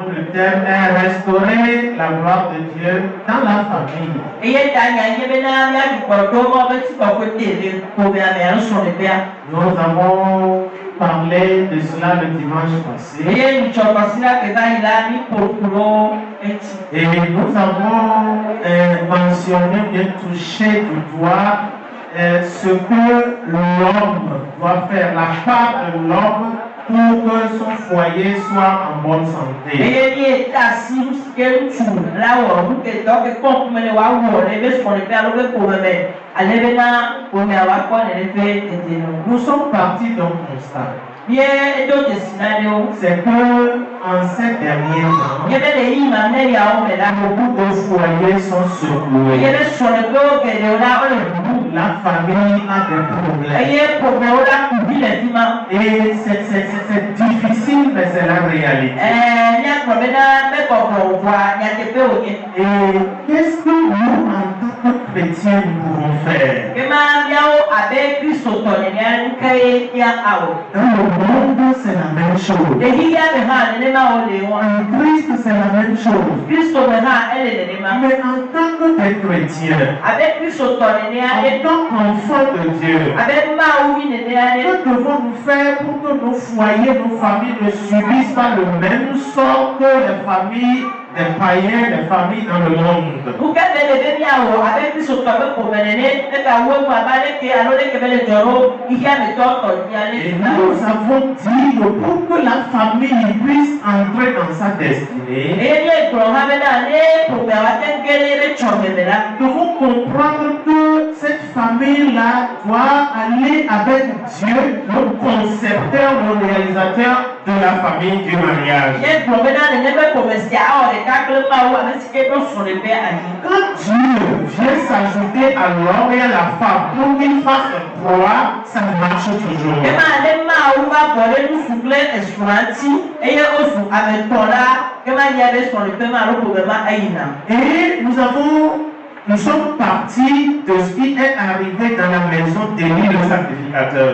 Le thème est restaurer la gloire de Dieu dans la famille. Nous avons parlé de cela le dimanche passé. Et nous avons mentionné, bien touché du doigt ce que l'homme doit faire, la part de l'homme pour que son foyer soit en bonne santé. Nous sommes partis d'un constat. C'est que en ces derniers temps, beaucoup de foyers sont secoués. La famille a des problèmes. Et c'est difficile, mais c'est la réalité. Et qu'est-ce que nous, en tant que chrétiens, nous pouvons faire? Dans le monde, c'est la même chose. En Christ, c'est la même chose. Mais en tant que des chrétiens, en tant qu'enfants de Dieu, que devons-nous faire pour que nos foyers, nos familles ne subissent pas le même sort que les familles des païens, des familles dans le monde? Et nous avons dit que pour que la famille puisse entrer dans sa destinée, nous devons comprendre que cette famille-là doit aller avec Dieu, le concepteur, le réalisateur de la famille du mariage. Quand Dieu vient s'ajouter à l'homme et à la femme pour qu'il fasse un proie, ça marche toujours. Et nous sommes partis de ce qui est arrivé dans la maison d'Élie le sacrificateur.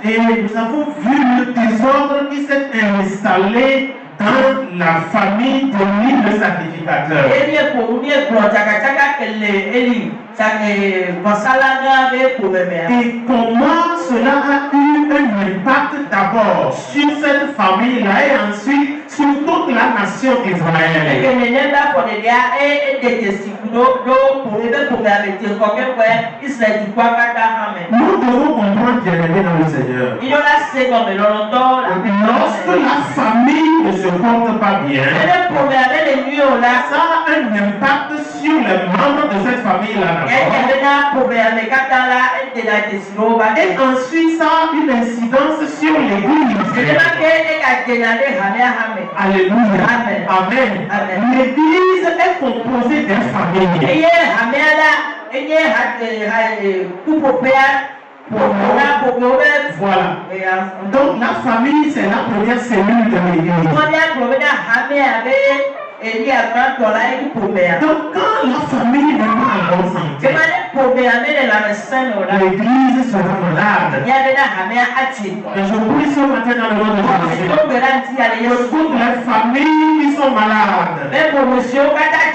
Et nous avons vu le désordre qui s'est installé dans la famille d'Élie le sacrificateur. Et comment cela a eu un impact d'abord sur cette famille-là et ensuite sur toute la nation d'Israël. Nous devons comprendre bien aimé dans le Seigneur. Lorsque la famille ne se porte pas bien, ça a un impact sur les membres de cette famille-là. Et ensuite, ça a une incidence sur l'Église. Alléluia. Amen. L'Église est composée des familles. Voilà. Donc la famille, c'est la première cellule de l'Église. Donc quand la famille n'est pas en bonne santé, l'Église sera malade. Et je prie ce matin dans le nom de Jésus que toutes les familles qui sont malades,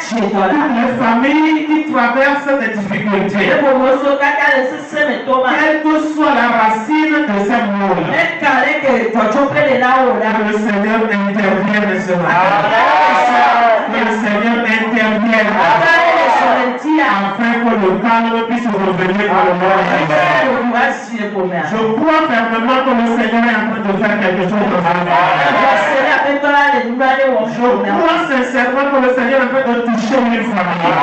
toutes les familles qui traversent des difficultés, quelle que soit la racine de ces mots, que le Seigneur intervienne ce matin. Que le Seigneur intervienne afin que le calme puisse revenir à le monde. Je crois fermement que le Seigneur est en train de faire quelque chose dans sa vie. Je crois sincèrement que le Seigneur est en train de toucher une famille.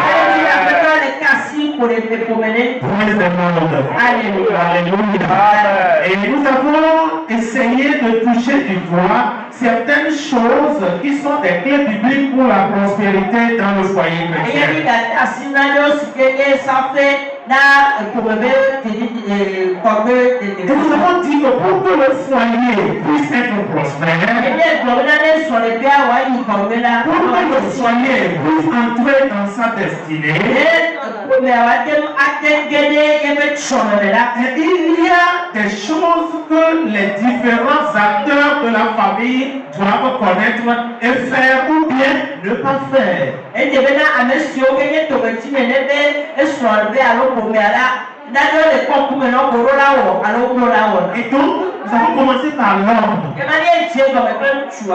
Alléluia. Et nous avons essayé de toucher du doigt certaines choses qui sont des clés bibliques pour la prospérité dans le foyer chrétien. Et nous avons dit que pour que le foyer puisse être prospère, pour que le foyer puisse entrer dans sa destinée, il y a des choses que les différents acteurs de la famille doivent connaître et faire ou bien ne pas faire. Et donc, nous avons commencé par l'homme.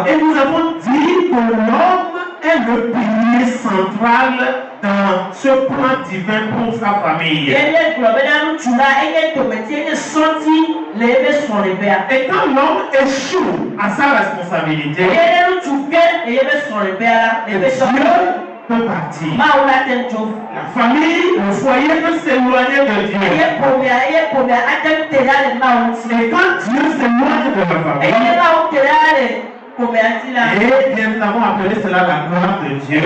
Et nous avons dit que l'homme est le pilier central dans ce plan divin pour sa famille. Et quand l'homme échoue à sa responsabilité, Dieu peut partir. La famille, le foyer peut s'éloigner de Dieu. Et quand Dieu s'éloigne de la famille, et bien nous avons appelé cela la gloire de Dieu.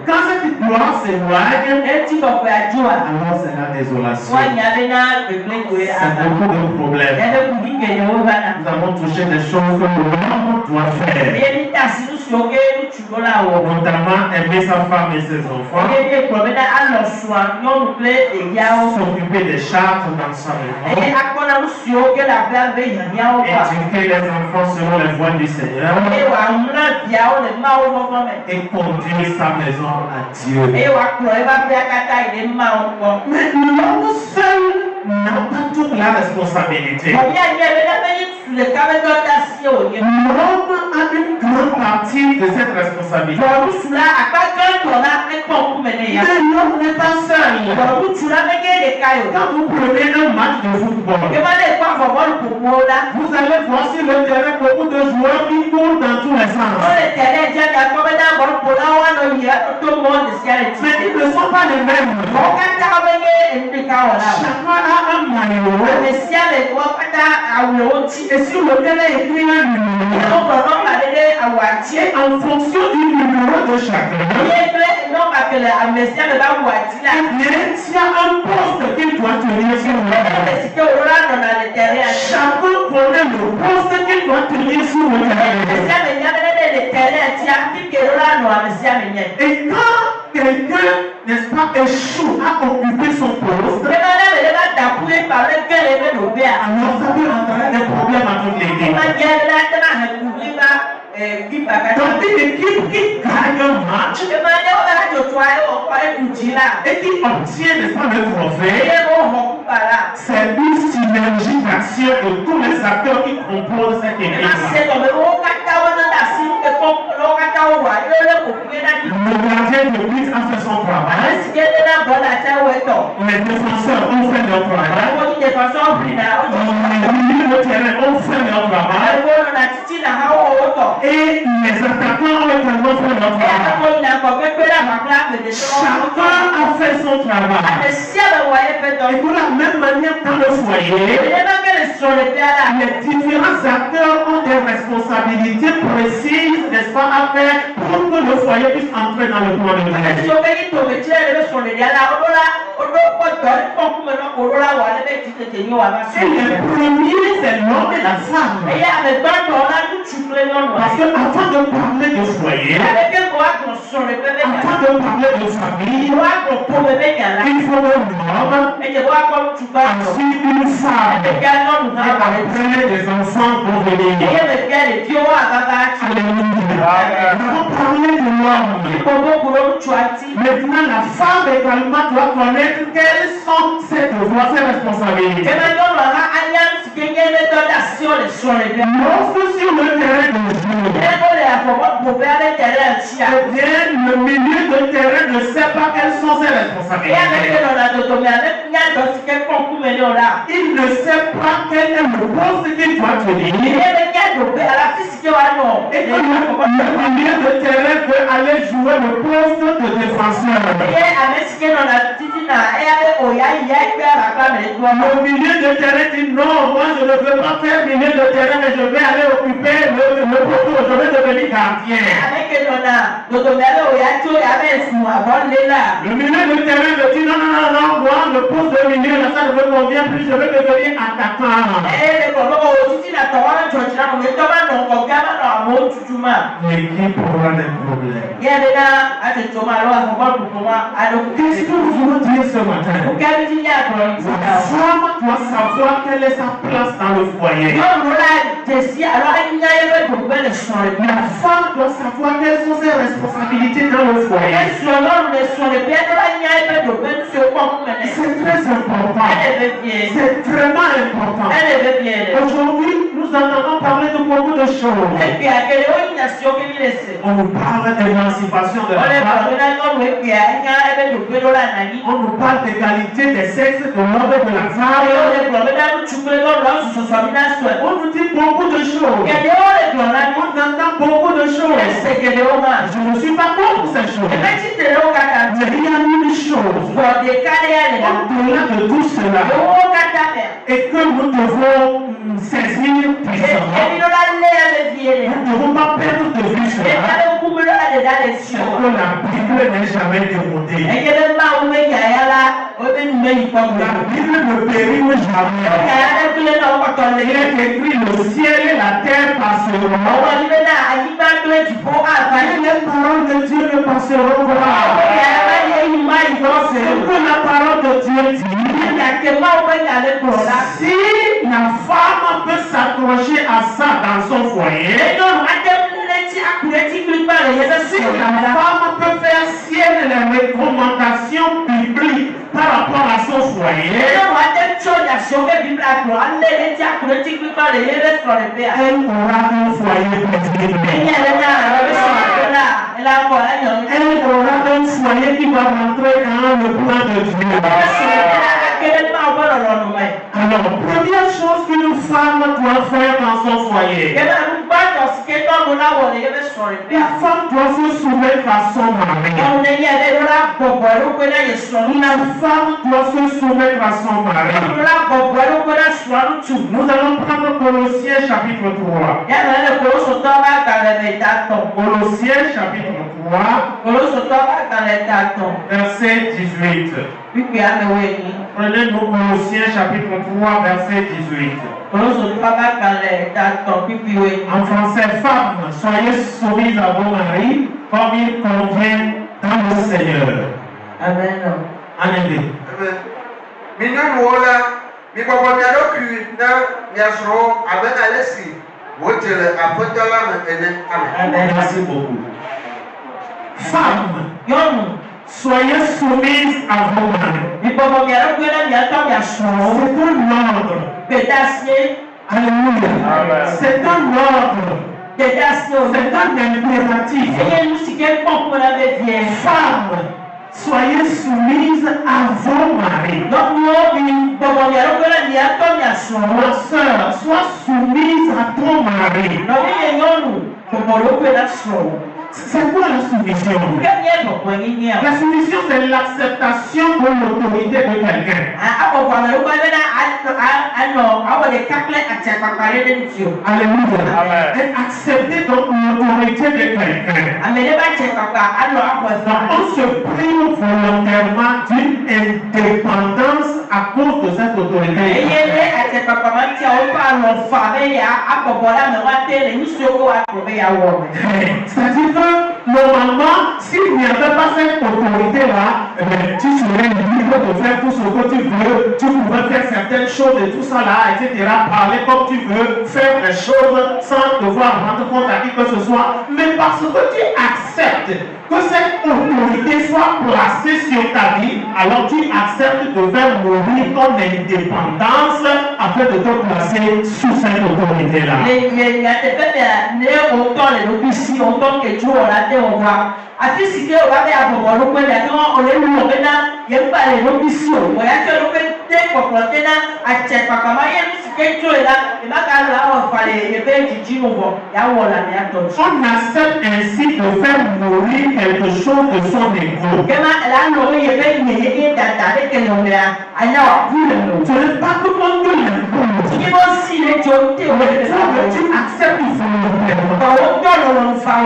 Quand cette gloire s'éloigne, alors c'est la désolation. C'est beaucoup de problèmes. Nous avons touché des choses que l'homme doit faire. Notamment aimer sa femme et ses enfants. S'occuper des charges dans sa maison. Éduquer les enfants selon les voies du Seigneur et conduire sa maison à Dieu. Mais l'homme seul n'a pas toute la responsabilité. L'homme a une grande partie de cette responsabilité. Mais l'homme n'est pas seul. Quand vous prenez un match de football, vous allez voir sur le terrain beaucoup de joueurs qui courent dans tous les sens. Mais ils ne sont pas les mêmes. Chacun a un maillot. Et sur le terrain, il écrit un numéro. Et en fonction du numéro de chacun, il y a un poste qu'il doit tenir sur le terrain. Chacun connaît le poste qu'il doit tenir sur le terrain. Et quand quelqu'un, n'est-ce pas, échoue à occuper son poste, alors ça peut entraîner des problèmes à toute l'équipe. Donc une équipe qui gagne un match et qui obtient, n'est-ce pas, le trophée, c'est une synergie d'action de tous les acteurs qui composent cette équipe. Le gardien de but a fait son travail. Les défenseurs ont fait leur travail. Les milieux de terrain ont fait leur travail. Et les attaquants ont également fait leur travail. Chacun a fait son travail. Et de la même manière dans le foyer, les différents acteurs ont des responsabilités précises, n'est-ce pas, à faire pour que le foyer puisse entrer dans le plan de Dieu. Et le premier, c'est l'homme et la femme. Parce qu'avant de parler de foyer, avant de parler de famille, il faut un homme, ensuite une femme, et après des enfants pour venir. Nous avons parlé de l'homme. Maintenant, la femme également doit connaître quels sont ses devoirs, ses responsabilités. Lorsque sur le terrain de jeu, le milieu de terrain ne sait pas quelles sont ses responsabilités. Il ne sait pas quel est le poste qu'il doit tenir. Et que le milieu de terrain peut aller jouer le poste de défenseur. Le milieu de terrain dit non, moi je ne veux pas faire milieu de terrain, mais je vais aller occuper le poteau, je vais devenir devenu gardien. Le milieu de terrain me dit non, moi, le poste de milieu, ça ne me convient plus, je veux devenir attaquant. L'équipe aura des problèmes. Qu'est-ce que vous voulez dire ce matin? La femme doit savoir quelle est sa place dans le foyer. La femme doit savoir quelles sont ses responsabilités dans le foyer. C'est très important. C'est vraiment important. Aujourd'hui, nous entendons parler de beaucoup de choses. On nous parle d'émancipation de la femme. On nous parle d'égalité des sexes, de l'homme et de la femme. On nous dit beaucoup de choses. On entend beaucoup de choses. Je ne suis pas contre ces choses. Mais il y a une chose. Au-delà de tout cela. Et que nous devons saisir puissamment. Nous ne devons pas perdre de vue cela. C'est que la Bible n'est jamais démodée. La Bible ne périme jamais. Il est écrit le ciel et la terre passeront. Les paroles de Dieu ne passeront pas. C'est que la parole de Dieu dit. Si la femme peut s'accrocher à ça dans son foyer, si la femme peut faire sienne les recommandations bibliques par rapport à son foyer, elle aura un foyer elle aura un foyer qui va rentrer dans le plan de Dieu. Alors, première chose qu'une femme doit faire dans son foyer, la femme doit se soumettre à son mari. La femme doit se soumettre à son mari. Nous allons prendre Colossiens chapitre 3. Colossiens chapitre 3, verset 18. Prenez-nous Colossiens chapitre 3, verset 18. En français, femmes, soyez soumises à vos maris comme il convient dans le Seigneur. Amen. Amen. Merci beaucoup. Femmes, soyez soumises à vos maris. C'est un ordre. Alléluia. C'est un ordre. C'est un impératif. Femmes, soyez soumises à vos maris. Ma soeur, sois soumise à ton mari. C'est quoi la soumission? La soumission, c'est l'acceptation de l'autorité de quelqu'un. Alléluia. Et accepter donc l'autorité de quelqu'un. On se prive volontairement d'une indépendance à cause de cette autorité. C'est-à-dire que normalement, s'il n'y avait pas cette autorité-là, tu serais libre de faire tout ce que tu veux, tu pouvais faire certaines choses et tout ça là, etc. Parler comme tu veux, faire des choses sans devoir rendre compte à qui que ce soit. Mais parce que tu acceptes que cette autorité soit placée sur ta vie, alors tu acceptes de faire mourir ton indépendance afin de te placer sous cette autorité-là. Afisike o ba be abobo lo pe da o le lu o be na ye pa le lo bisio o ya ke lo pe te popote na a che pakama ye sike jo la e ba ka la o fa le ye be jiji mo bo ya wo la ya to. On accepte ainsi de faire mourir quelque chose de son ego. Kema la no ye be ni ye da da de ke no ya anya wa pu le no. Ce n'est pas tout le monde qui le si le jo te o le tu acceptes volontairement. O do lo fa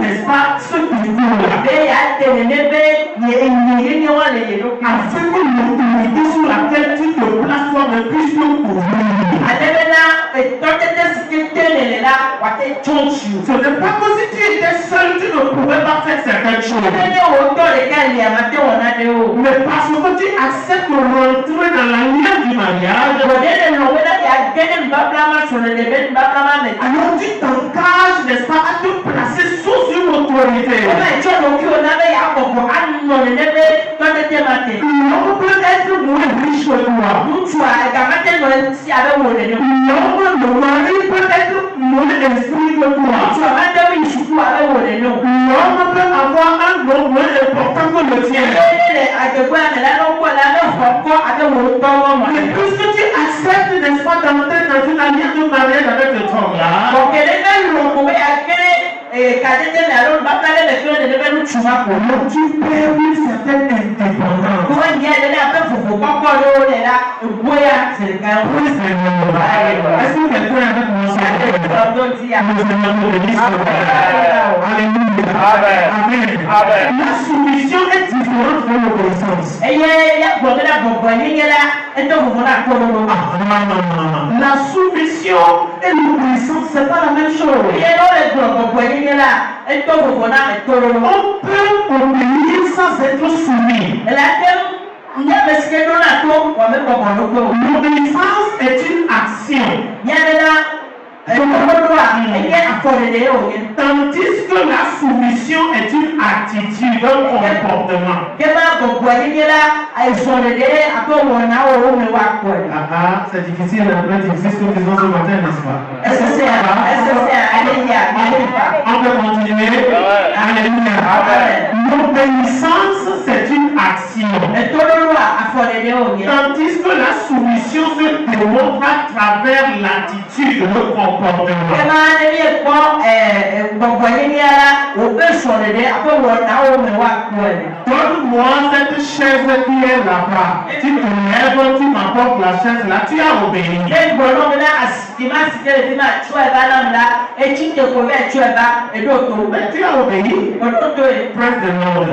n'est-ce pas, ceux qui courent là. Afin que l'autorité sur laquelle tu te places toi-même puisse te couvrir. Ce n'est pas que si tu étais seul, tu ne pouvais pas faire certaines choses. Mais parce que tu acceptes de rentrer dans la lumière du mariage, alors tu t'engages, n'est-ce pas, à te placer sous une autorité. L'homme peut être moins riche que toi. L'homme, le mari peut être moins instruit que toi. L'homme peut avoir un nom moins important que le tien. Mais puisque tu acceptes, n'est-ce pas, d'entrer dans une alliance de mariage avec cet homme-là, tu perds une certaine indépendance. Est-ce que quelqu'un est avec moi? Alléluia. Amen. La soumission est différente de l'obéissance. La soumission et l'obéissance, c'est pas la même chose. On peut obéir sans être soumis. L'obéissance est une action. Tandis que la soumission est une attitude, un comportement. C'est difficile, un peu difficile ce que nous faisons ce matin, n'est-ce pas? On peut continuer. Alléluia. L'obéissance, c'est une action. Tandis que la soumission se démontre à travers l'attitude, le comportement. Donne-moi cette chaise qui est là-bas. Tu te lèves, tu m'apportes la chaise là, tu as obéi. Tu as obéi. Praise the Lord.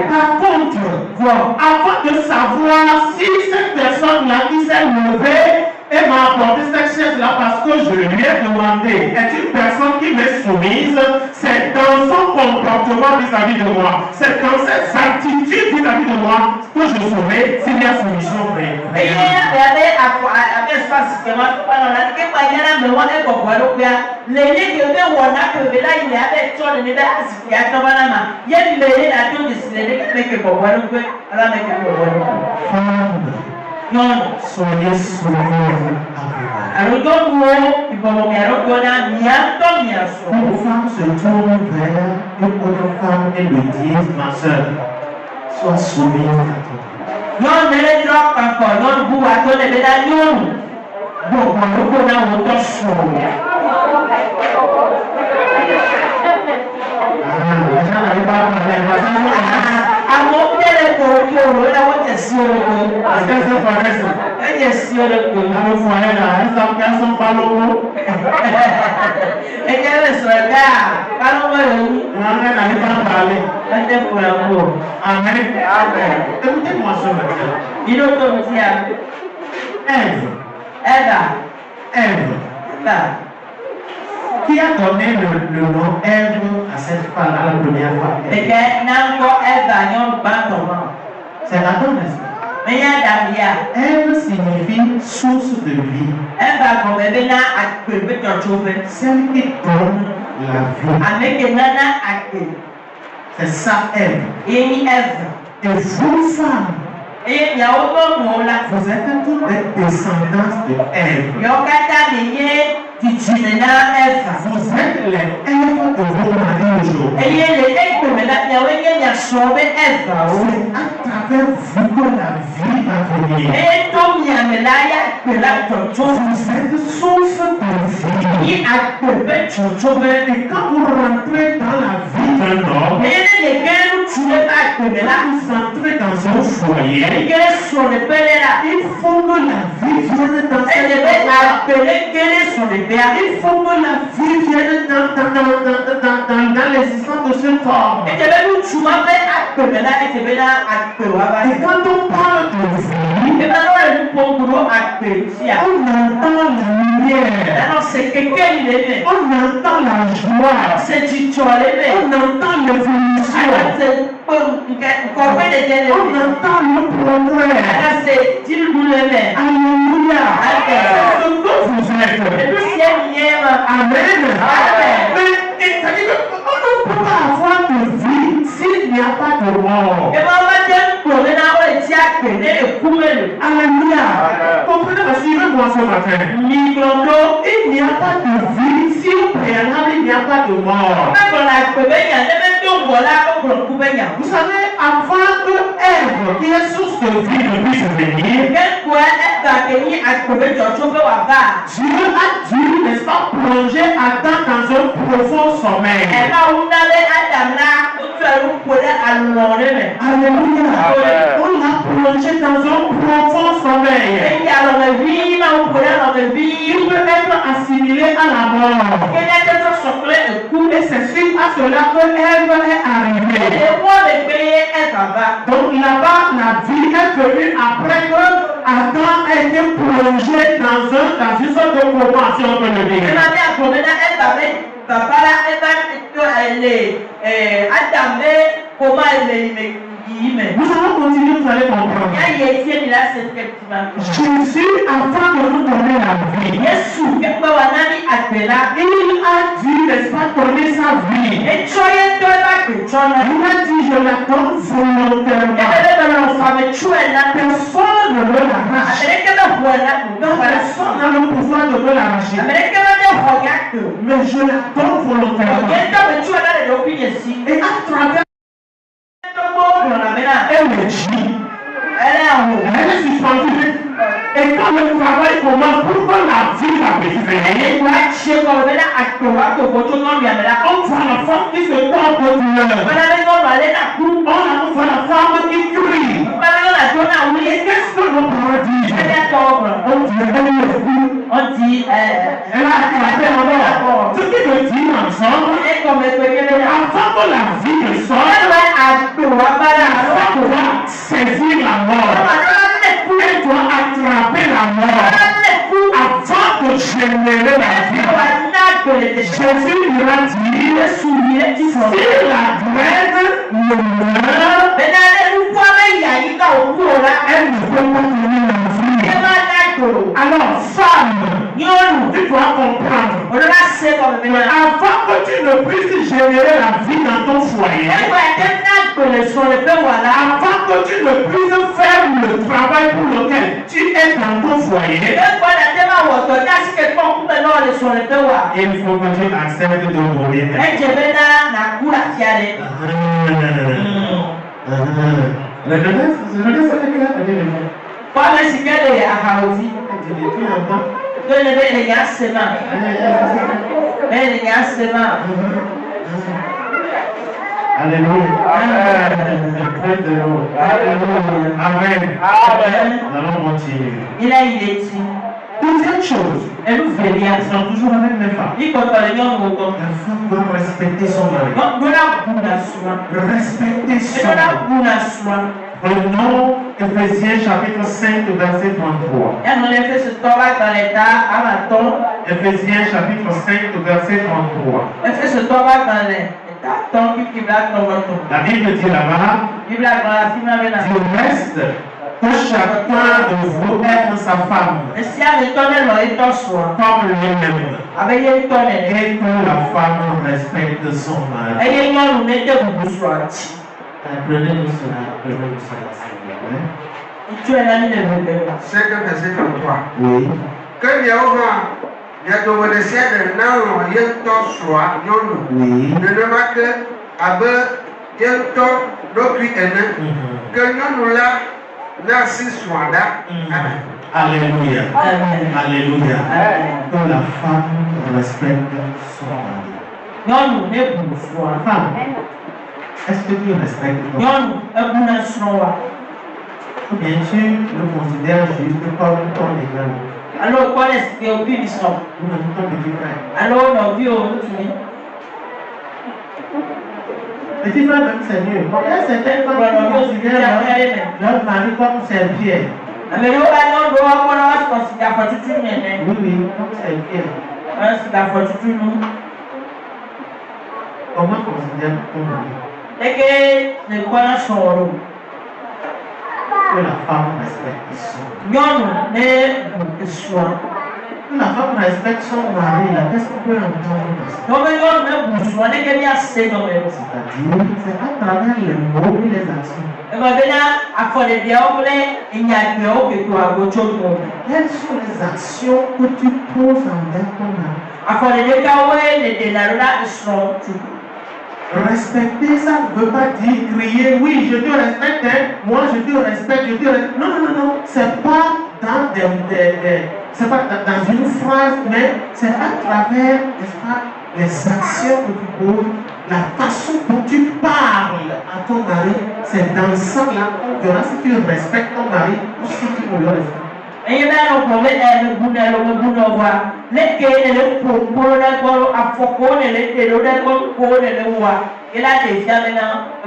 Par contre, avant de savoir si cette personne-là qui s'est levée et m'a apporté cette chaise-là parce que je lui ai demandé, est une personne qui m'est soumise, c'est dans son comportement vis-à-vis de moi, c'est dans ses attitudes vis-à-vis de moi que je saurai s'il y a soumission vraie. Soyez souverains Aux femmes se tournent vers une autre femme et lui disent, ma soeur, sois soumise à toi. Écoutez-moi ce matin. Ève, qui a donné le nom Ève à cette femme, à la première femme? C'est Adam, n'est-ce pas? Ève signifie source de vie. Celle qui donne la vie. C'est ça, Ève. Et vous, femmes, vous êtes toutes des descendances de Ève. Vous êtes les Èves de vos maris aujourd'hui. C'est à travers vous que la vie va venir. Vous êtes source de vie. Et quand vous rentrez dans la vie d'un homme, centré dans un foyer. Il faut que la vie vienne dans cette maison. Il faut que la vie vienne dans l'existence de ce corps. Et quand on parle de vie, on entend la lumière. On entend la joie. On entend l'évolution. On entend le progrès. Alléluia. C'est ce que vous êtes. Amen. Mais c'est-à-dire qu'on ne peut pas avoir de vie s'il n'y a pas de mort. Alléluia. Comprenez, suivez-moi ce matin. Il n'y a pas de vie si au préalable il n'y a pas de mort. Vous savez, avant que Ève, qui est source de vie, ne puisse venir, Dieu a dû, n'est-ce pas, plonger Adam dans un profond sommeil. Alléluia. On l'a plongé dans un profond sommeil. Il peut être assimilé à la mort. Et c'est suite à cela que Ève est arrivée. Donc là-bas, la vie est venue après que Adam a été plongé dans une sorte de coma, si on peut le dire. Nous allons continuer, vous allez comprendre. Jésus, avant de nous donner la vie, il a dit, n'est-ce pas, donner sa vie. Il a dit, je la donne volontairement. Personne ne veut l'arracher. Personne n'a le pouvoir de me l'arracher. Mais je la donne volontairement. Et à travers elle est suspendue. Et quand le travail commence, pour que la vie va venir, on va la femme qui se porte de douleur. On va la femme qui crie. Et qu'est-ce que nos parents disent? On dit, elle a attrapé la mort. Ce qui veut dire ensemble, avant que la vie ne sorte, elle doit saisir la mort. Elle doit attraper la mort avant de générer la vie. Jésus lui a dit, si la graine ne meurt, elle ne peut pas donner la vie. Alors, femme, tu dois comprendre. Avant que tu ne puisses générer la vie dans ton foyer, avant que tu ne puisses faire le travail pour lequel tu es dans ton foyer, il faut que tu acceptes de mourir. Alléluia. Amen. Nous allons continuer. Deuxième chose, elles sont toujours avec les femmes. La femme doit respecter son mari. Respecter son mari. Prenons Ephésiens chapitre 5, verset 33. Ephésiens chapitre 5, verset 33. La Bible dit là-bas, du reste, que chacun de vous aime sa femme comme lui-même, et que la femme respecte son mari. Prenez-nous cela, s'il vous plaît. C'est que verset 33. Oui. Que Yahweh, Yahweh ne remarque avec Yento l'autre que nous là, merci soit là. Alléluia. Alléluia. Que la femme respecte son mari. Femme. Est-ce que tu respectes ton mari? Nyɔnu ebuna srɔ̃wa. Ou bien tu le considères juste comme ton égal? Alo kpɔ ɖe si ke wobi mi srɔ̃. Ou même ton petit frère? Alo nɔviwo ŋutsuvi. Petit frère même c'est mieux. Bon, il y a certaines femmes qui considèrent leur mari comme serviette. Ame ɖewo va nyɔnuwo akpɔ na woasɔ sigafɔtutu nene. Oui, oui, comme serviette. Sigafɔtutu nu. Comment considère ton mari? Eke ne kpɔna srɔ̃ ɖo. Que la femme respecte son. Nyɔnu ne bu srɔ̃. Que la femme respecte son mari, là, qu'est-ce qu'on peut entendre de ça? N'o bɛ nyɔnu ne bu srɔ̃ ne ke miase gɔme. C'est-à-dire, c'est à travers les mots et les actions. Ebe bena afɔɖeɖiawo kple enyagblɔwo keto agbotso mo. Quelles sont les actions que tu poses envers ton mari? Afɔɖeɖi kawoe le ɖena ɖo na srɔ̃ tu. Respecter, ça ne veut pas dire crier, oui, je te respecte, hein, moi je te respecte, je te respecte. Non, non, non, non, c'est pas dans c'est pas dans une phrase, mais c'est à travers, n'est-ce pas, les actions que tu poses, la façon dont tu parles à ton mari, c'est dans ça là qu'on verra si tu respectes ton mari ou si tu ne le respectes. Eye bɛ alɔ kplɔ bɛ buna lɔ buna wa ne ke ne le ƒoƒo ɖe gbɔ afɔko ne le te ɖo ɖe gbɔ ko ne le wa ke la ɖevia bena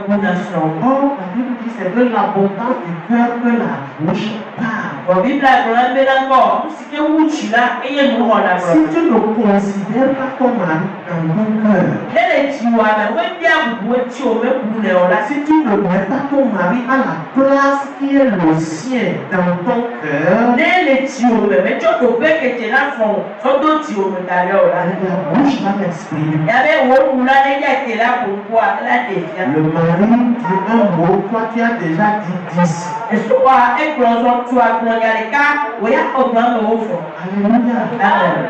buna srɔ̃. Or, la Bible dit c'est de l'abondance du cœur que la bouche parle. Bɔn bibla gblɔ bena kɔ nusi ke wu tsi la eye nu wɔ la Si tu ne considères pas ton mari dans ton cœur, ne le tsi wa mɛ wo bia bubu etsi o mɛ bu ne o la. si tu ne mets pas ton mari à la place qui est le sien dans ton cœur, Ne le tsi o mɛ mɛ tsɔ to pe kete la fɔ o sɔdo tsi o mɛ da lɛ o la. la bouche va l'exprimer. Yabe wo nu la ne dza te la ƒoƒoa la ɖevia. Le mari dit un mot, toi tu as déjà dit 10. Esua egblɔ zɔ tu agblɔ nya ɖeka wo ya xɔ gbɔ ame wo fɔ. Alléluia.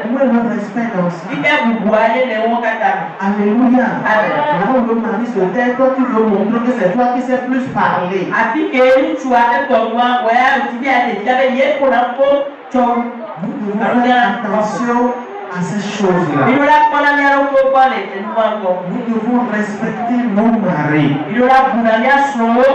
Où est le respect dans ça? Ike bubu aɖe le wo katã me. Alléluia. Amen. Là où le mari se tait, toi tu veux montrer que c'est toi qui sais plus parler. Afi ke ŋutsua etɔ nua wo ya ŋuti bi aɖevia be ye ko la ko tsɔ. Nous devons faire attention à ces choses-là. Mino la kpɔna miaɖo ko gbɔ le enua gbɔ. Nous devons respecter nos maris. Mino la buna mia srɔ̃wo.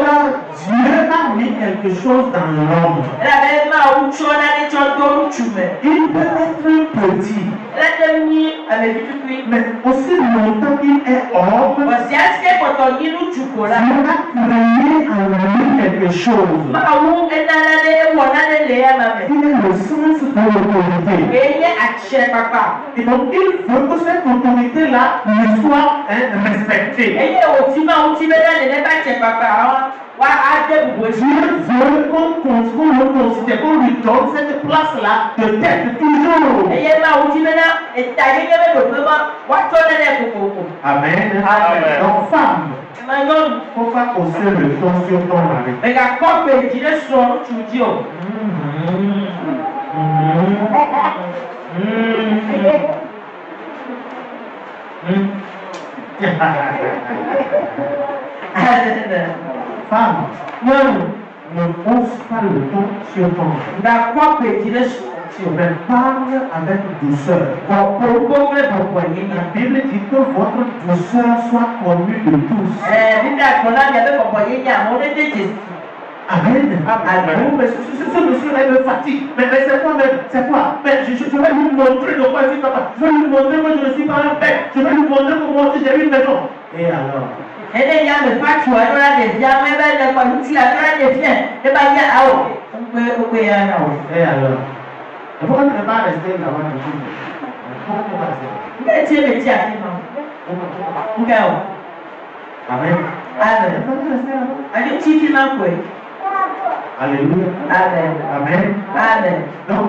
Dieu a mis quelque chose dans l'homme. Elabe Mawu tsɔ nane tsɔ do ŋutsu me. Il peut être petit, Elate nyi ame tutukui. mais aussi longtemps qu'il est homme, Bɔsi asike kpɔtɔ nyi ŋutsu ko la. Dieu a créé en lui quelque chose. Mawu ena nane ewɔ nane le ema me. Il est le sens de l'autorité. Eye atsiɛ kpakpa. Et donc, il veut que cette autorité-là lui soit respectée. Eye wòfi Mawu ti be ne nene ba tsiɛ kpakpa wa ade bubu esi. Dieu veut qu'on le considère, qu'on lui donne cette place-là de tête toujours. Eye Mawu ti be na eta yeye be do pe ma wa tsɔ nene kokoko. Amen. Amen. Donc, femme, Ema nyɔnu. il ne faut pas hausser le ton sur ton mari. Megakpɔ pe dzi ɖe srɔ̃ ŋutsu dzi o. Femme, Nyɔnu. ne hausse pas le ton sur ton mari. Gakpɔ pe dzi ɖe srɔ̃ ŋuti o. Mais parle avec douceur. Gbogbo kple bɔbɔ ye La nya. Bible dit que votre douceur soit connue de tous. Biblia gblɔ na mia be bɔbɔ ye nya amewo ɖe de Jesu. Amen. Amen. Mais ce monsieur-là me fatigue. Mais c'est quoi même? C'est quoi? Mais je vais lui montrer de quoi je suis capable. Je vais lui montrer que je ne suis pas un père. Je vais lui montrer que moi aussi j'ai une maison. Et alors? Ene ya me fa tu aɖo la ɖevia me be le kɔ ŋuti la ɖo la ɖevia ne ba ya awɔ. Wogbe ya na o. Et alors? Et pourquoi tu ne vas pas rester là-bas tout de suite? Pourquoi tu ne vas pas rester? Ne tie me ti afi ma. Nke o. Amen. Amen. Tu vas rester là-bas? Adi ti fi ma koe. Alléluia. Amen. Amen. Amen. Donc,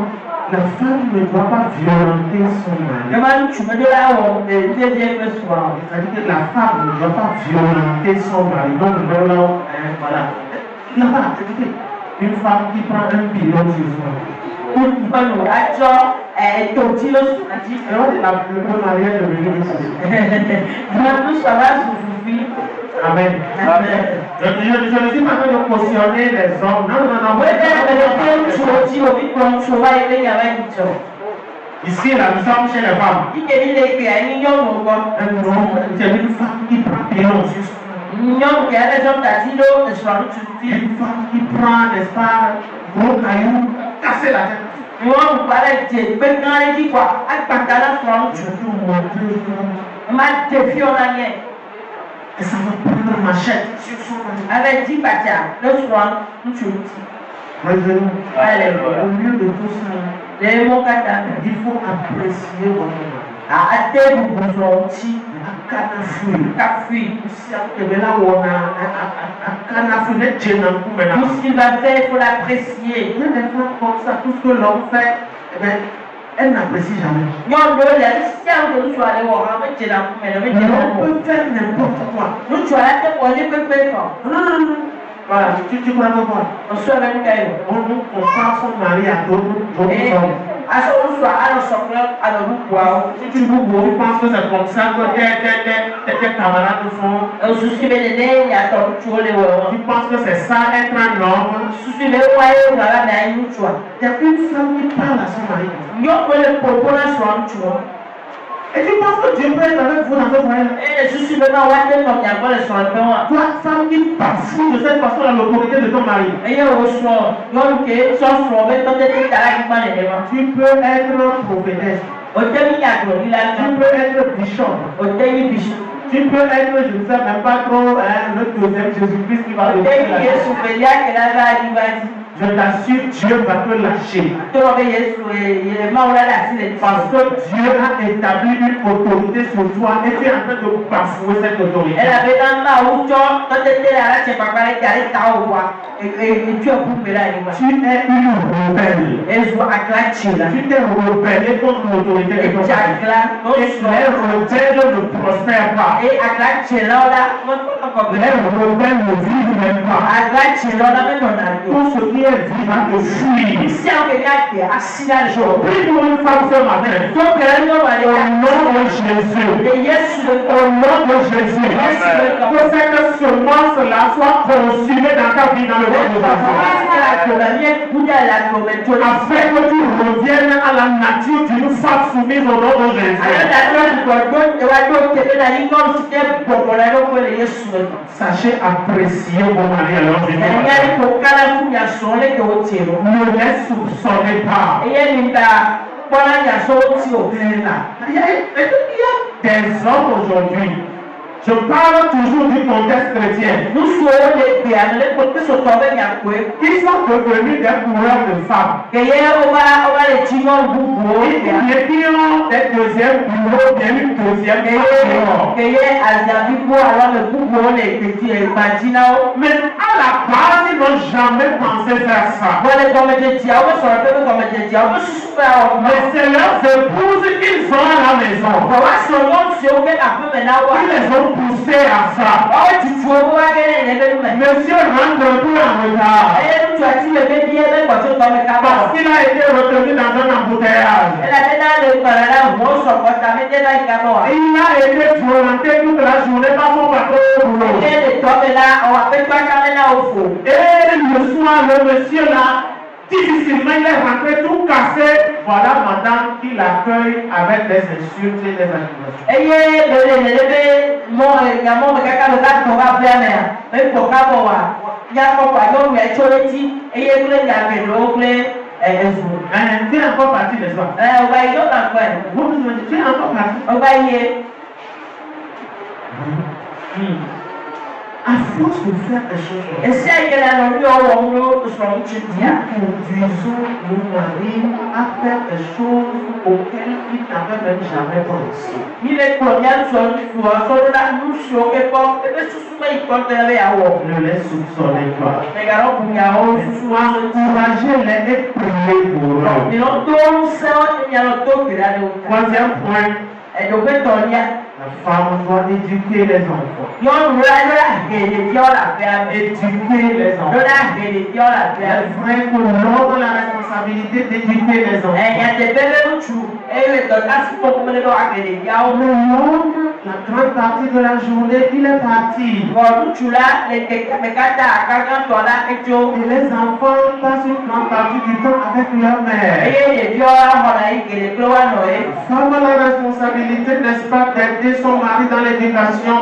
la femme ne doit pas violenter son mari. Ne ma ŋutsu me ɖo la wɔ ɖevie ƒe srɔ̃. C'est-à-dire que la femme ne doit pas violenter son mari. Donc, voilà. Là-bas, écoutez, une femme qui prend un pilote sur soi. Ŋutsu atsɔ toti le srɔ̃ dzi. Alors, le mariage est devenu une société. Maintenant ça va suffire. Amen. Amen. Je ne suis pas en train de cautionner les hommes. Non, non, non. Wọ́n bẹ̀rẹ̀ pé ŋutsu tí omi kọ́ ŋutsu wá ilé yàrá ìjọ. Ici, là, nous sommes chez les femmes. Ike nílé ìpè àyín yóò mọ̀ gbọ́. Un homme, c'est une femme qui prend pilote sur soi. Une femme qui prend, n'est-ce pas, gros cailloux, casser la tête. Vous parlez de Bénin, dit quoi? Avec Pantala, Je veux montrer ma défi en année. et ça va prendre machette sur son Avec 10 bâtards, le soir, nous sommes. Revenons. Alléluia. Au lieu de tout ça, Les mots katana. il faut apprécier votre mari. À terre, vous vous Canafui. café. Si on est là, on a un canafui, net gênant pour maintenant. Tout ce qu'il va faire, il faut l'apprécier. Il y a des femmes comme ça, tout ce que l'homme fait, eh bien, elle n'apprécie jamais. Nous, on doit aller, si on veut nous aller voir, on va dire la poumelle, on va dire la On peut faire n'importe quoi. nous, tu as la tête, on est peu fort. Non. Voilà, tu crois pas quoi? On se met une caille. On compare son mari à d'autres hommes. À ce moment-là, à l'ensemble, à l'ensemble, Si tu vous penses que c'est comme ça que tes camarades font, on se suit les nez, il y a ton tour, les words. tu penses que c'est ça être un homme? Suivez les moyens, on va la naïe, nous, tu vois. Il y a une femme qui parle à son mari. Nous, on peut le proposer sur un tour. Et tu penses que Dieu peut être avec vous dans ce foyer? Et je suis maintenant, on va dire, comme il y a pas le soin de moi. Toi, femme qui bafoue de cette façon la l'autorité de ton mari. Et il y a au soin, donc, sans soin, mais quand tu es là, tu vas les Tu peux être prophétesse. au début, il y a Tu peux être bishop. au début, Tu peux être, je ne sais même pas trop, le deuxième Jésus-Christ qui va au le début, il y a faire. souffert, que là, va, il va dire. Je t'assure, Dieu va te lâcher. Parce Parce que Dieu a établi une autorité sur toi et tu es en train de bafouer cette autorité. elle avait dans ma route, quand tu étais là, tu n'as pas parlé, et tu as coupé là. Tu es une rebelle. Et je vois à clatcher là. Tu t'es rebellé contre l'autorité de Et ton tu as mari. clatché. Et les rebelles ne prospèrent pas. Et à clatcher là, Les rebelles ne vivent même pas. à clatcher là, même on a Tout ce qui est vivant te fuit. si on regarde, il y a accident. Je prie pour une femme ce matin. Donc, elle va aller Au nom de Jésus. et yes, Au nom de Jésus. Que cette semence-là soit consumée dans ta vie, dans le nom de Jésus. Afin que tu reviennes à la nature d'une femme soumise au nom de Jésus. Sachez apprécier vos maris à leur vie. Ne les soupçonnez pas. Il y a des hommes aujourd'hui. Je parle toujours du contexte chrétien. Ils sont devenus des coureurs de femmes. Et qui ont des deuxièmes bureaux, bien une deuxième mais à la base, ils n'ont jamais pensé faire ça. Mais c'est leurs épouses qu'ils ont à la maison. Ils les ont poussés à ça. Monsieur rentre un peu en retard. Parce qu'il a été retenu dans un embouteillage. Il a été violenté toute la journée par son patron au boulot. Et le soir, le monsieur là, difficilement il est rentré tout cassé. Voilà madame qui l'accueille avec des insultes et des accusations. Tu es encore parti, n'est-ce pas? Vous me dites, tu es encore parti. À force de faire des choses, nous conduisons nos maris à faire des choses auxquelles ils n'avaient même jamais pensé. Ne les soupçonnez pas. Encouragez-les et priez pour eux. Troisième point, la femme doit éduquer les enfants. Éduquer les enfants. C'est vrai que l'homme a la responsabilité d'éduquer les enfants. Mais l'homme la grande partie de la journée, il est parti. Et les enfants passent une grande partie du temps avec leur mère. Femme a la responsabilité, n'est-ce pas, d'aider son mari dans l'éducation.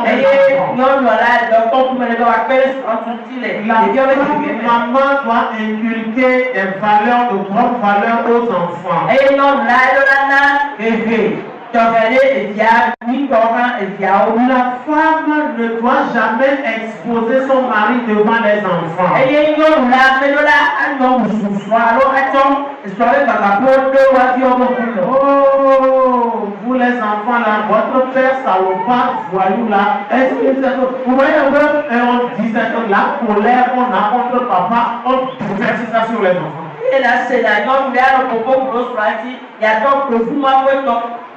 La maman doit inculquer des valeurs, de bonnes valeurs aux enfants. La femme ne doit jamais exposer son mari devant les enfants. Oh, vous les enfants là, votre père salopard, voyou là, est-ce que vous voyez un peu, on disait que la colère qu'on a contre papa, on verse ça sur les enfants. Et là, c'est la norme, il y a le propos pour il y a donc le fou-moi,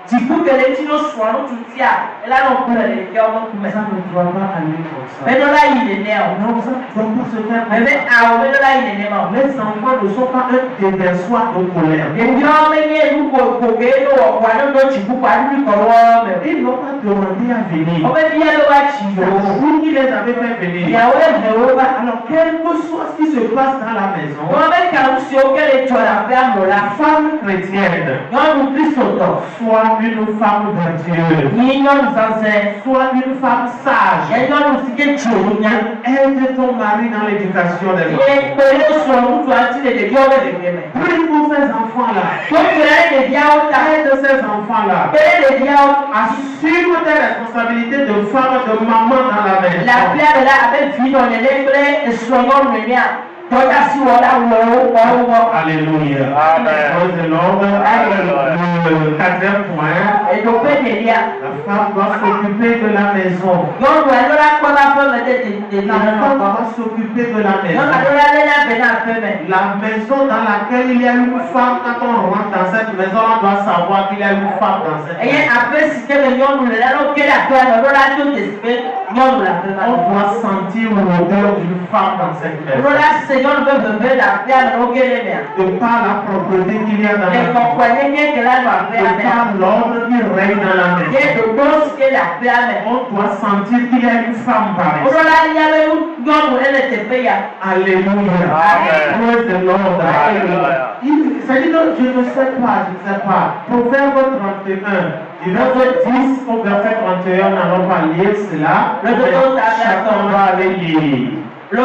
du coup, que les petits soient tout ça, et là, on peut aller faire un peu, mais ça ne doit pas aller comme ça. Mais non, là, il est né, non, ça ne doit pas se faire. Mais là, il est né, les enfants ne sont pas un déversoir de colère. Et bien, ils n'ont pas demandé à venir. Vous qui les avez fait venir. Alors, quel que soit ce qui se passe dans la maison, la femme chrétienne, soit une femme vertueuse, soit une femme sage, aide ton mari dans l'éducation des enfants. Prie pour ces enfants-là. Aide ces enfants-là. Assume tes responsabilités de femme, de maman dans la maison. Alléluia. Amen. Le quatrième point, la femme doit s'occuper de la maison. La femme doit s'occuper de la maison. La maison dans laquelle il y a une femme, quand on rentre dans cette maison, on doit savoir qu'il y a une femme dans cette maison. On doit sentir l'odeur d'une femme dans cette maison. De par la propreté qu'il y a dans la maison. De par l'ordre qui règne dans la maison. On doit sentir qu'il y a une femme par ici. Alléluia. Praise the Lord. Il s'agit de je ne sais pas. Proverbe 31. Du verset 10 au verset 31, n'allons pas lire cela. Chacun va aller lire. On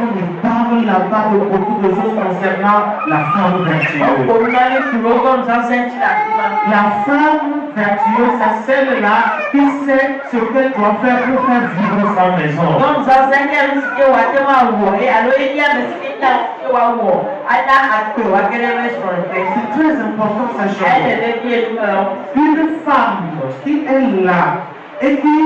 nous parle là-bas de beaucoup de choses concernant la femme vertueuse. La femme vertueuse, c'est celle-là qui sait ce qu'elle doit faire pour faire vivre sa maison. C'est très important cette chose. Une femme qui est là et qui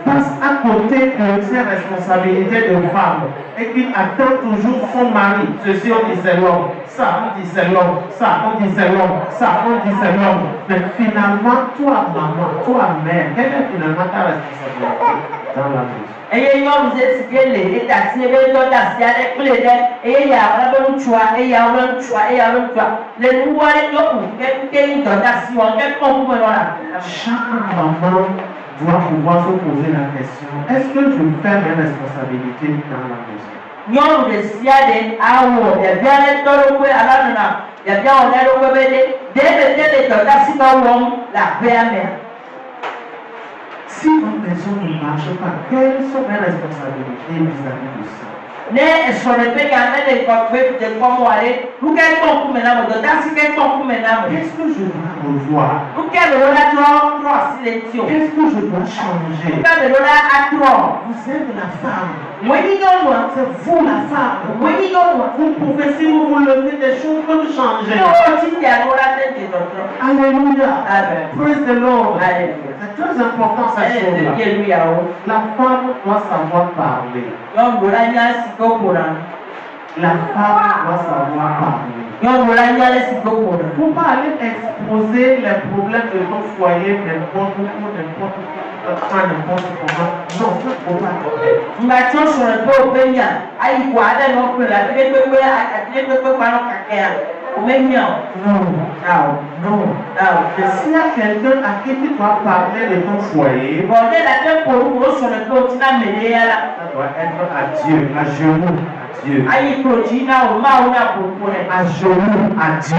passe à côté de ses responsabilités de femme et qui attend toujours son mari. Ceci on dit c'est l'homme, ça on dit c'est l'homme, ça on dit c'est l'homme, ça on dit c'est l'homme. Mais finalement, toi maman, toi mère, quelle est finalement ta responsabilité dans la maison? Et il y a chaque maman doit pouvoir se poser la question, est-ce que je fais mes responsabilités dans la maison? Si ma maison ne marche pas, quelles sont mes responsabilités vis-à-vis de ça? Qu'est-ce que je dois revoir? Qu'est-ce que je dois changer? Vous êtes la femme. C'est vous la femme. Vous pouvez, si vous vous levez, des choses peuvent changer. Alléluia. Praise the Lord. C'est très important cette chose-là. La femme doit savoir parler. La femme doit savoir parler. Il ne faut pas aller exposer les problèmes de ton foyer n'importe où, n'importe comment. Non, ça ne faut pas. Non. S'il y a quelqu'un à qui tu dois parler de ton foyer, ça doit être à Dieu, à genoux, à Dieu. À genoux, à Dieu.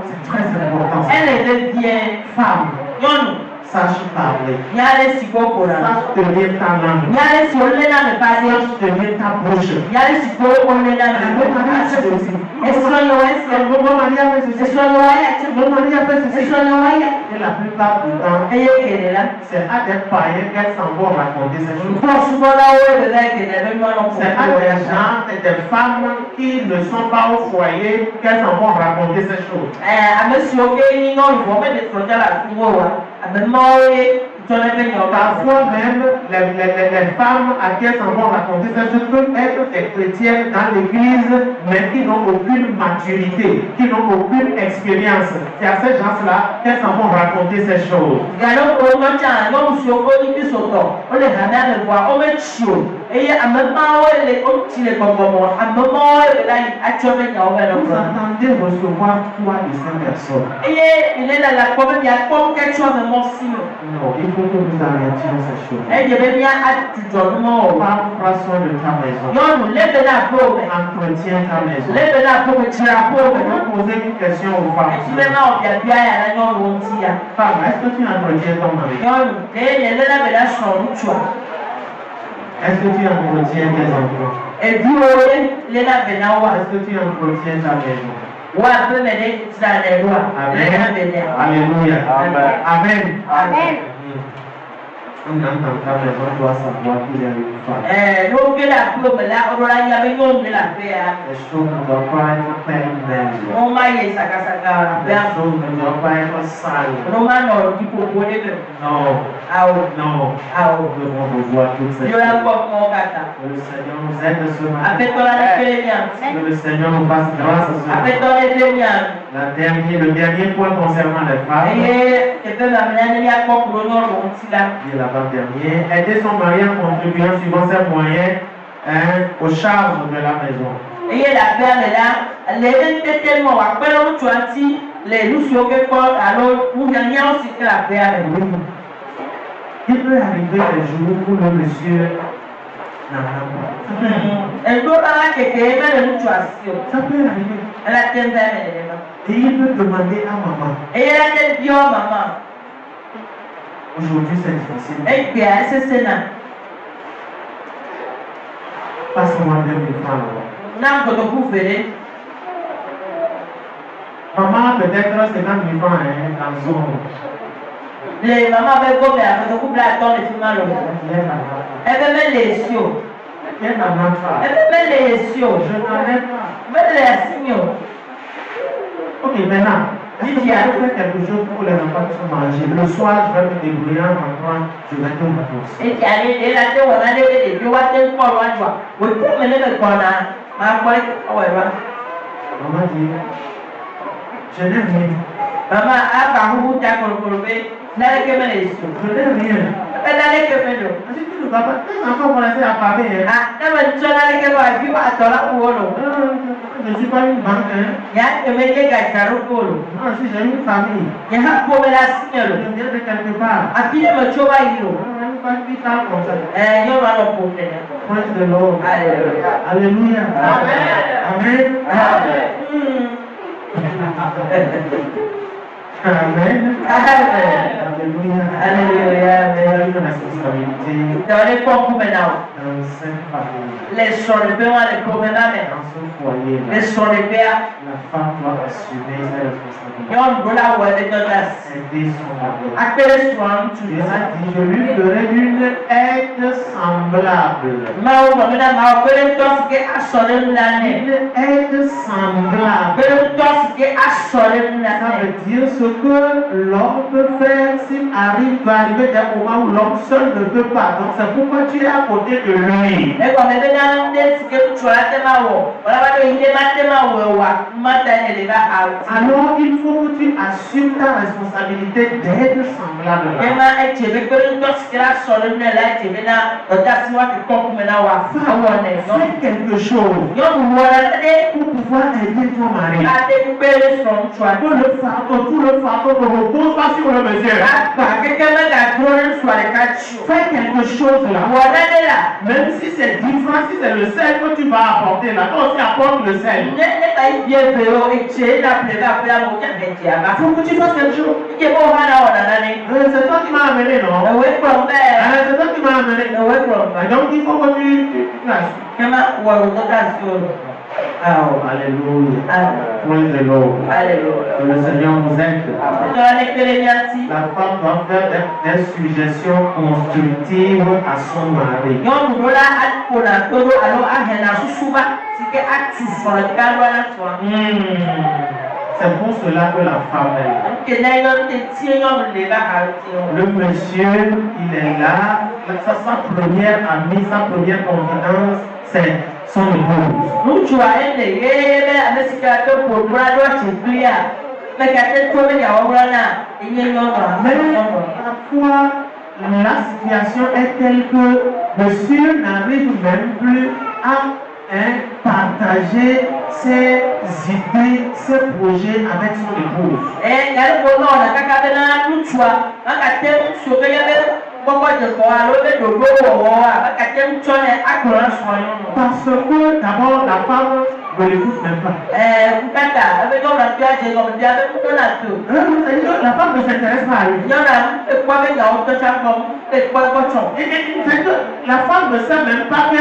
C'est très important. Elle devient femme. Sache parler. Sache tenir ta langue. Sache tenir ta bouche. Et la plupart du temps, c'est à des païens qu'elles s'en vont raconter ces choses. C'est à des gens et des femmes qui ne sont pas au foyer qu'elles s'en vont raconter ces choses. Parfois même, les femmes à qui elles s'en vont raconter ces choses peuvent être des chrétiennes dans l'église, mais qui n'ont aucune maturité, qui n'ont aucune expérience. C'est à ces gens-là qu'elles s'en vont raconter ces choses. Vous entendez recevoir quoi de ces personnes? Non, il faut que nous arrêtions ces choses. Prends soin de ta maison. Entretiens ta maison. Poser une question aux femmes. Femme, est-ce que tu entretiens ton mari? Est-ce que tu entretiens tes enfants? Est-ce que tu entretiens ta maison? Amen. Alléluia. Amen. Amen. On entend ta maison, doit savoir qu'il y a une femme. Les choses ne doivent pas être pêle-mêle. Les choses ne doivent pas être sales. Non. Nous devons revoir toutes ces choses. Que le Seigneur nous aide ce matin. Que le Seigneur nous fasse grâce ce matin. Le dernier point concernant les femmes. Et l'avant-dernier, aider son mari en contribuant suivant ses moyens aux charges de la maison. Il peut arriver des jours où le monsieur n'a pas. Ça peut arriver. Et il peut demander à maman. Aujourd'hui, c'est difficile. Passe-moi 2000 francs. Maman, peut-être 50 000 francs en zone. Les mamans avec vous, mais avec beaucoup de temps, les films à l'eau. Elle veut mettre les cieux. Elle veut mettre les cieux. Je n'en ai pas. Mettre les signaux. Ok, maintenant. Si tu as fait quelque chose pour les enfants qui sont mangés, le soir, je vais me débrouiller en rentrant, je vais te rembourser. Et tu as dit, là, tu as dit, tu vas te faire quoi, tu vois. Oui, pour mener le corner, ma foi, maman dit, je n'ai rien. Maman, à part où tu as colobé, n'allez que me les sous. Je n'ai rien. N'allez que me l'eau. Si tu ne vas pas, tes enfants vont laisser à parler. Ah, n'allez que me l'eau, à toi là ou l'eau. Je ne suis pas une banque. Il y a que me les gars, ça roule. Non, si j'ai une famille. Il y a un peu de la signale. Je viens de quelque part. À qui me choua il l'eau. Une famille qui parle comme ça. Il y a un peu de Praise the Lord. Alléluia. Alléluia. Amen. Amen. Amen. Alléluia. Alléluia. Il y a une responsabilité Dans les propres maintenant. dans cette famille. Les sorbets, les problèmes. Dans ce foyer, Les sorbets. la femme doit assumer ses responsabilités. Il y a un brûlard ou un dégueulasse. Aider son mari. Appelez soin, tu Dieu a dit, je lui ferai une aide semblable. Mao mamina mao pele toske asore nane. Une aide semblable. Pele toske asore Ça nane. veut dire ce que l'homme peut faire s'il arrive, va arriver des moments où l'homme seul ne peut pas. Donc c'est pourquoi tu es à côté de lui. Alors il faut que tu assumes ta responsabilité d'être semblable. Fais quelque chose pour pouvoir aider ton mari. Tout le fardeau ne repose pas sur le monsieur. Fais quelque chose là. Même si c'est différent, si c'est le sel que tu vas apporter là, toi aussi apporte le sel. Il faut que tu fasses quelque chose. C'est toi qui m'as amené, non? C'est toi qui m'as amené. Donc il faut que tu fasses. Oh, alléluia. Praise the Lord. Alléluia. Que le Seigneur nous aide. La femme doit faire des suggestions constructives à son mari. C'est pour cela que la femme est là. Le monsieur, il est là. Sa première amie, sa première confidence, c'est son épouse. Mais parfois, la situation est telle que monsieur n'arrive même plus à partager ses idées, ses projets avec son épouse. Parce que d'abord la femme ne l'écoute même pas. La femme ne s'intéresse pas à lui. La femme ne sait même pas que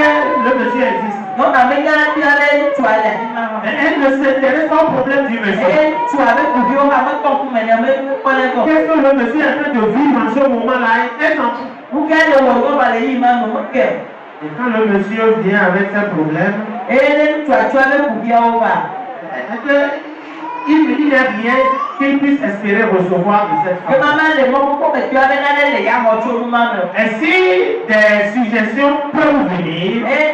le monsieur existe. Elle ne s'intéresse pas au problème du monsieur. Qu'est-ce que le monsieur est en train de vivre en ce moment-là? Elle s'en fout. Et quand le monsieur vient avec ses problèmes, il n'y a rien qu'il puisse espérer recevoir de cette femme. Et si des suggestions peuvent venir, c'est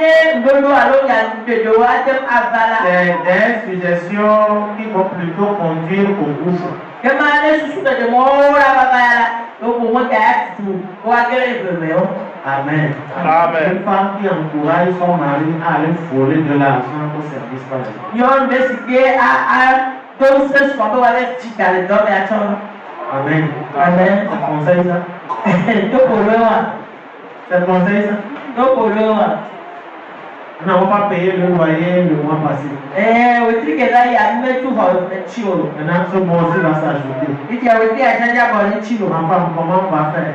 des suggestions qui vont plutôt conduire au gouffre. Amen. Amen. Une femme qui encourage son mari à aller voler de l'argent au service par Amen. Amen. C'est conseil ça. C'est conseil ça. Nous n'avons pas payé le loyer le mois passé. Maintenant, ce mois-ci va s'ajouter. Ma femme, comment on va faire?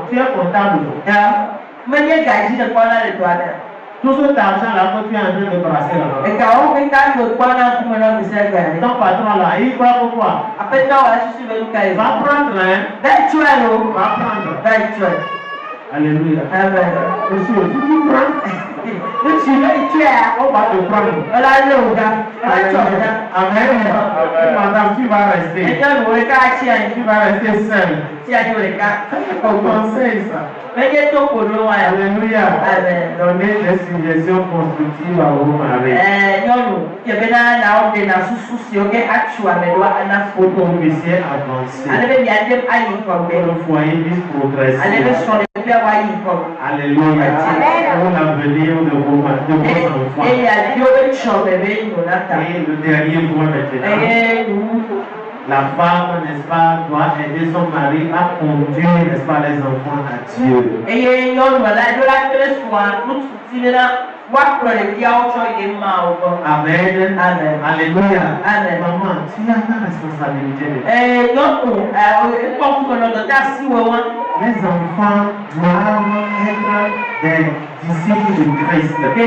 Tu es comptable. Tout cet argent-là que tu es en train de brasser là. Ton patron là, il croit pourquoi? Va prendre, hein? Va prendre. Alléluia. Monsieur, tu prends. On va te prendre. Amen. Madame, tu vas rester. Tu vas rester seule. Conseil ça. Alléluia. Donnez des suggestions constructives à vos maris. Pour que vous puissiez avancer. Pour le foyer puisse progresser. Alléluia. Pour l'avenir de vos enfants. Et le dernier point maintenant. La femme, n'est-ce pas, doit aider son mari à conduire, n'est-ce pas, les enfants à Dieu. Amen. Alléluia. Maman, tu as ta responsabilité. Les enfants doivent être des disciples de Christ. Et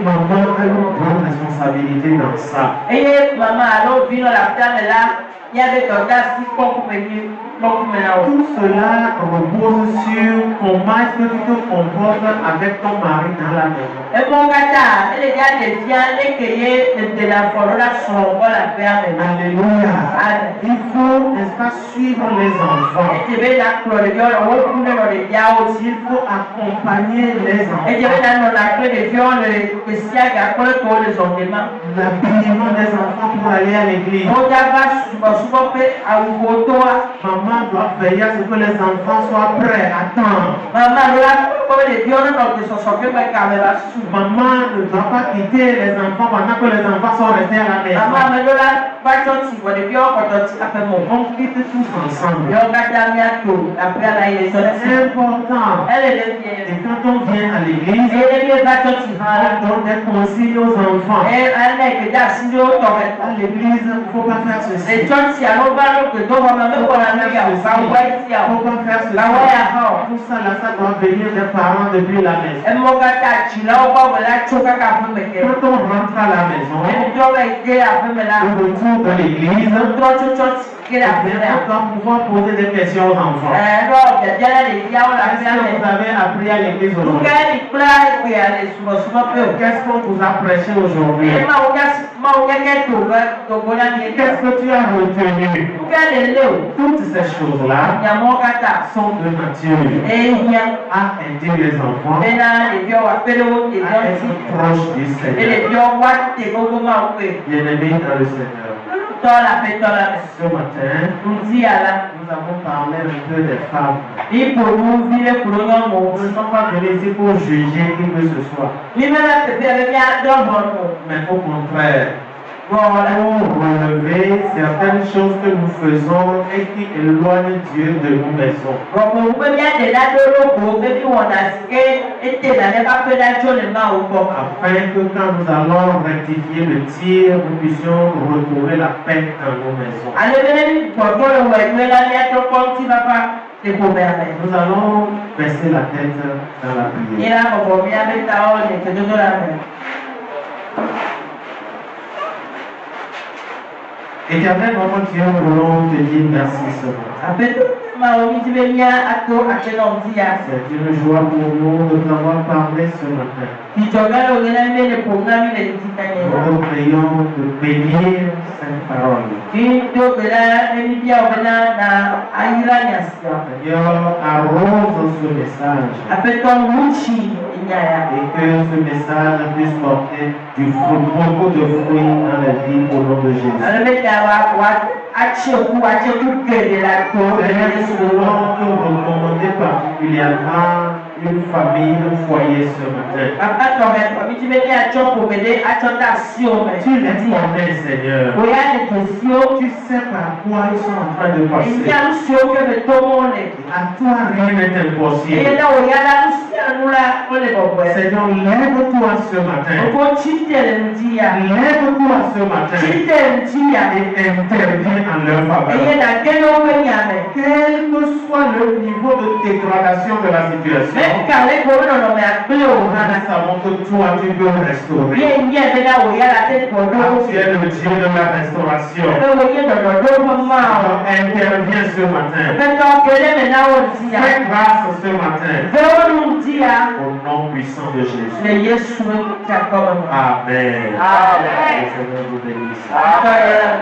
maman a une grande responsabilité dans ça. Tout cela repose sur comment est-ce que tu te comportes avec ton mari dans la maison. Et mon gars, elle est à des biens et que de la forêt sont la paix. Alléluia. Il faut, n'est-ce pas, suivre les enfants. Et je vais la clore de viol, on va prendre le diao. Il faut accompagner les enfants. Et je vais dans la clore de viol, le siège à quoi pour les ornements. L'habillement des enfants pour aller à l'église. On va souvent faire à Maman doit veiller à ce que les enfants soient prêts à temps. Maman, les violons donc ils sont sortis par caméra. Maman ne doit pas quitter les enfants pendant que les enfants sont restés à la maison. Maman, mais là, pas de si, les violons après mon. On quitte tous ensemble. Et on va terminer après la élection. C'est important. Elle est bien. Et quand on vient à l'église, on donne des consignes aux enfants. Et elle est déjà signée au temps. À l'église, il ne faut pas faire ceci. Les gens qui allons voir que nous on même pour la nuit, on va voir ici. Il ne faut pas faire ceci. Tout ça là, ça doit venir des parents depuis la maison. Et mon gars, tu l'as on va voir choquer qu'à vous mettre. Quand on rentre à la maison, on va aider à vous mettre là. On retourne dans l'église. On doit pouvoir poser des questions aux enfants. Qu'est-ce que vous avez appris à l'église aujourd'hui? Qu'est-ce qu'on vous a prêché aujourd'hui? Qu'est-ce que tu as retenu? Toutes ces choses-là sont de nature à aider les enfants à être proches du Seigneur. Bien-aimés dans le Seigneur. Ce matin, nous avons parlé un peu des femmes. Nous ne sommes pas venus ici pour juger qui que ce soit. Mais au contraire, pour relever certaines choses que nous faisons et qui éloignent Dieu de nos maisons. Afin que quand nous allons rectifier le tir, nous puissions retrouver la paix dans nos maisons. Nous allons baisser la tête dans la prière. Éternel, maman Dieu, nous voulons te dire merci ce matin. C'est une joie pour nous de t'avoir parlé ce matin. Nous prions de bénir cette parole. Seigneur, arrose ce message. Et que ce message puisse porter beaucoup de fruits dans la vie au nom de Jésus. Nous voulons te recommander particulièrement une famille, un foyer ce matin. Tu les connais, Seigneur. Tu sais par quoi ils sont en train de passer. À toi, rien n'est impossible. Seigneur, lève-toi ce matin. Lève-toi ce matin. Et interviens en leur faveur. Quel que soit le niveau de dégradation de la situation, nous savons que toi tu peux restaurer. Tu es le Dieu de la restauration. Interviens ce matin. Fais grâce ce matin. Au nom puissant de Jésus. Amen. Amen. Que le Seigneur vous bénisse. Amen.